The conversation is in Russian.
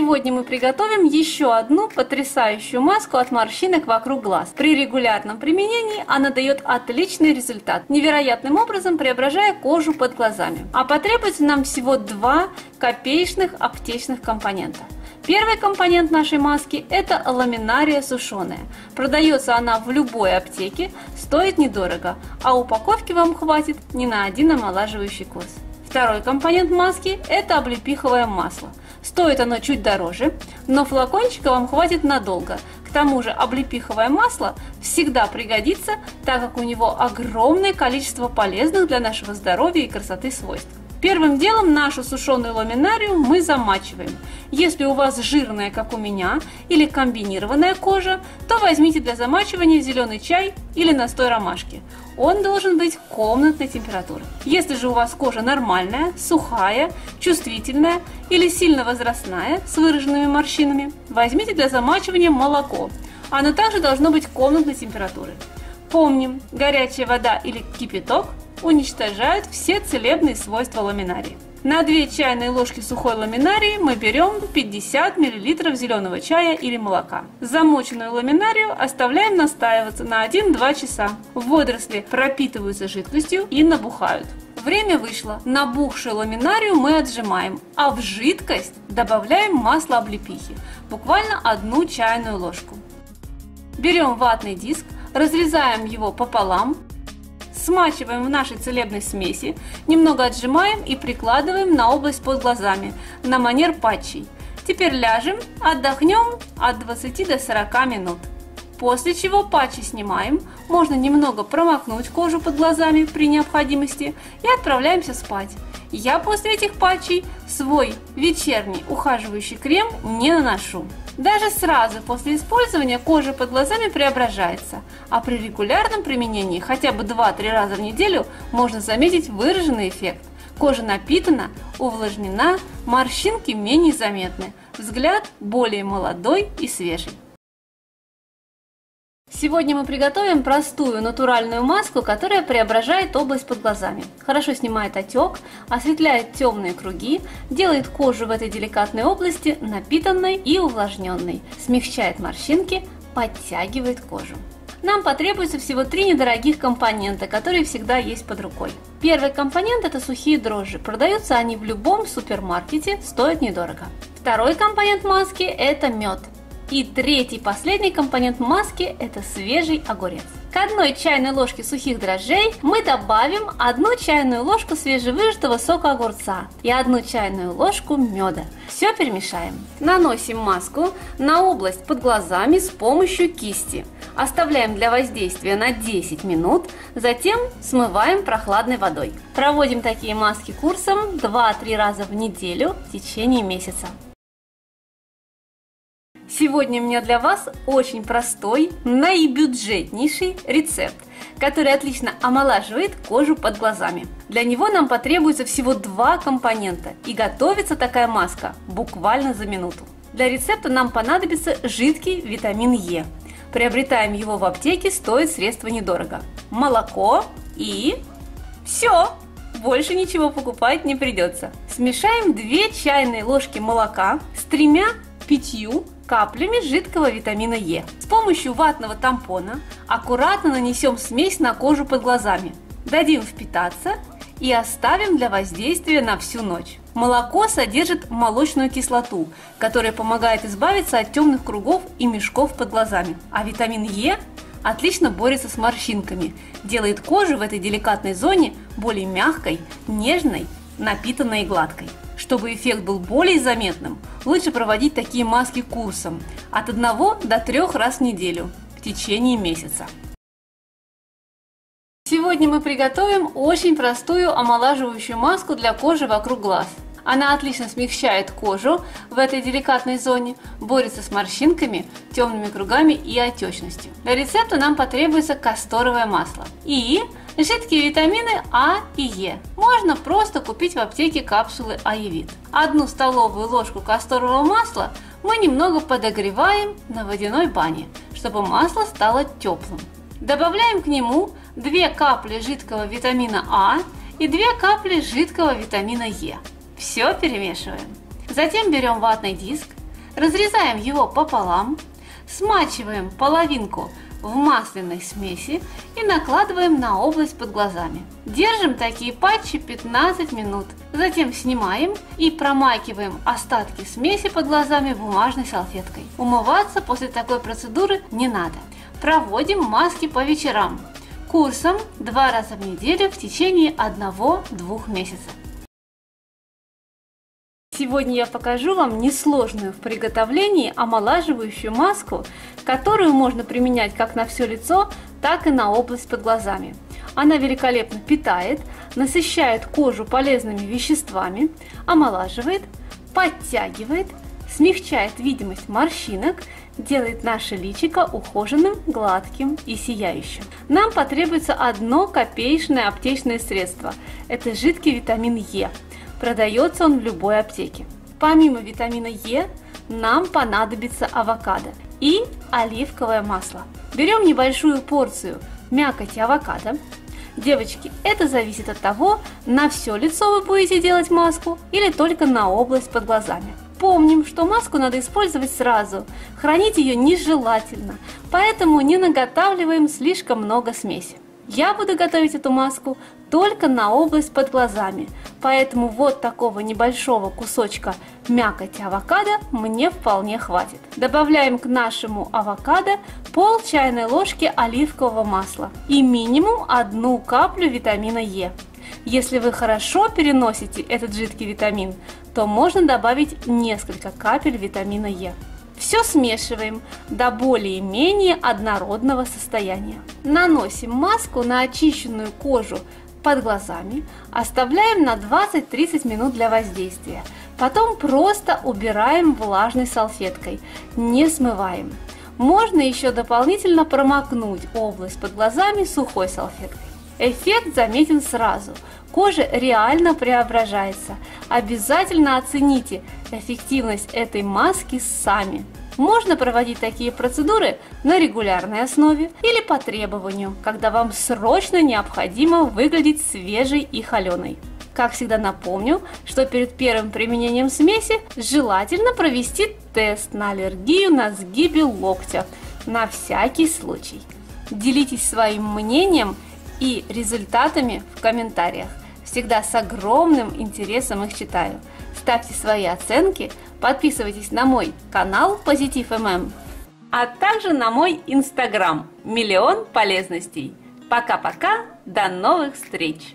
Сегодня мы приготовим еще одну потрясающую маску от морщинок вокруг глаз. При регулярном применении она дает отличный результат, невероятным образом преображая кожу под глазами. А потребуется нам всего два копеечных аптечных компонента. Первый компонент нашей маски – это ламинария сушеная. Продается она в любой аптеке, стоит недорого, а упаковки вам хватит не на один омолаживающий курс. Второй компонент маски – это облепиховое масло. Стоит оно чуть дороже, но флакончика вам хватит надолго. К тому же облепиховое масло всегда пригодится, так как у него огромное количество полезных для нашего здоровья и красоты свойств. Первым делом нашу сушеную ламинарию мы замачиваем. Если у вас жирная, как у меня, или комбинированная кожа, то возьмите для замачивания зеленый чай или настой ромашки. Он должен быть комнатной температуры. Если же у вас кожа нормальная, сухая, чувствительная или сильно возрастная, с выраженными морщинами, возьмите для замачивания молоко. Оно также должно быть комнатной температуры. Помним, горячая вода или кипяток уничтожают все целебные свойства ламинарии. На 2 чайные ложки сухой ламинарии мы берем 50 мл зеленого чая или молока. Замоченную ламинарию оставляем настаиваться на 1-2 часа. Водоросли пропитываются жидкостью и набухают. Время вышло. Набухшую ламинарию мы отжимаем, а в жидкость добавляем масло облепихи, буквально 1 чайную ложку. Берем ватный диск, разрезаем его пополам, смачиваем в нашей целебной смеси, немного отжимаем и прикладываем на область под глазами, на манер патчей. Теперь ляжем, отдохнем от 20 до 40 минут. После чего патчи снимаем, можно немного промокнуть кожу под глазами при необходимости и отправляемся спать. Я после этих патчей свой вечерний ухаживающий крем не наношу. Даже сразу после использования кожа под глазами преображается, а при регулярном применении хотя бы 2-3 раза в неделю можно заметить выраженный эффект. Кожа напитана, увлажнена, морщинки менее заметны, взгляд более молодой и свежий. Сегодня мы приготовим простую натуральную маску, которая преображает область под глазами. Хорошо снимает отек, осветляет темные круги, делает кожу в этой деликатной области напитанной и увлажненной, смягчает морщинки, подтягивает кожу. Нам потребуется всего 3 недорогих компонента, которые всегда есть под рукой. Первый компонент – это сухие дрожжи. Продаются они в любом супермаркете, стоят недорого. Второй компонент маски – это мед. И третий, последний компонент маски – это свежий огурец. К 1 чайной ложке сухих дрожжей мы добавим 1 чайную ложку свежевыжатого сока огурца и 1 чайную ложку меда. Все перемешаем. Наносим маску на область под глазами с помощью кисти. Оставляем для воздействия на 10 минут, затем смываем прохладной водой. Проводим такие маски курсом 2-3 раза в неделю в течение месяца. Сегодня у меня для вас очень простой, наибюджетнейший рецепт, который отлично омолаживает кожу под глазами. Для него нам потребуется всего 2 компонента, и готовится такая маска буквально за минуту. Для рецепта нам понадобится жидкий витамин Е. Приобретаем его в аптеке, стоит средство недорого. Молоко и все. Больше ничего покупать не придется. Смешаем 2 чайные ложки молока с 3-5 каплями жидкого витамина Е. С помощью ватного тампона аккуратно нанесем смесь на кожу под глазами. Дадим впитаться и оставим для воздействия на всю ночь. Молоко содержит молочную кислоту, которая помогает избавиться от темных кругов и мешков под глазами. А витамин Е отлично борется с морщинками, делает кожу в этой деликатной зоне более мягкой, нежной, напитанной и гладкой. Чтобы эффект был более заметным, лучше проводить такие маски курсом от 1 до 3 раз в неделю в течение месяца. Сегодня мы приготовим очень простую омолаживающую маску для кожи вокруг глаз. Она отлично смягчает кожу в этой деликатной зоне, борется с морщинками, темными кругами и отечностью. Для рецепта нам потребуется касторовое масло и жидкие витамины А и Е. Можно просто купить в аптеке капсулы Аевит. 1 столовую ложку касторового масла мы немного подогреваем на водяной бане, чтобы масло стало теплым. Добавляем к нему 2 капли жидкого витамина А и 2 капли жидкого витамина Е. Все перемешиваем. Затем берем ватный диск, Разрезаем его пополам, смачиваем половинку в масляной смеси и накладываем на область под глазами. Держим такие патчи 15 минут. Затем снимаем и промакиваем остатки смеси под глазами бумажной салфеткой. Умываться после такой процедуры не надо. Проводим маски по вечерам. Курсом 2 раза в неделю в течение 1-2 месяцев. Сегодня я покажу вам несложную в приготовлении омолаживающую маску, которую можно применять как на все лицо, так и на область под глазами. Она великолепно питает, насыщает кожу полезными веществами, омолаживает, подтягивает, смягчает видимость морщинок, делает наше личико ухоженным, гладким и сияющим. Нам потребуется одно копеечное аптечное средство. Это жидкий витамин Е. Продается он в любой аптеке. Помимо витамина Е нам понадобится авокадо и оливковое масло. Берем небольшую порцию мякоти авокадо. Девочки, это зависит от того, на все лицо вы будете делать маску или только на область под глазами. Помним, что маску надо использовать сразу, хранить ее нежелательно, поэтому не наготавливаем слишком много смеси. Я буду готовить эту маску только на область под глазами, поэтому вот такого небольшого кусочка мякоти авокадо мне вполне хватит. Добавляем к нашему авокадо пол чайной ложки оливкового масла и минимум 1 каплю витамина Е. Если вы хорошо переносите этот жидкий витамин, то можно добавить несколько капель витамина Е. Все смешиваем до более-менее однородного состояния. Наносим маску на очищенную кожу под глазами, оставляем на 20-30 минут для воздействия. Потом просто убираем влажной салфеткой, не смываем. Можно еще дополнительно промокнуть область под глазами сухой салфеткой. Эффект заметен сразу. Кожа реально преображается. Обязательно оцените эффективность этой маски сами. Можно проводить такие процедуры на регулярной основе или по требованию, когда вам срочно необходимо выглядеть свежей и холеной. Как всегда напомню, что перед первым применением смеси желательно провести тест на аллергию на сгибе локтя на всякий случай. Делитесь своим мнением и результатами в комментариях. Всегда с огромным интересом их читаю. Ставьте свои оценки, подписывайтесь на мой канал Positive MM, а также на мой инстаграм «Миллион полезностей». Пока-пока, до новых встреч!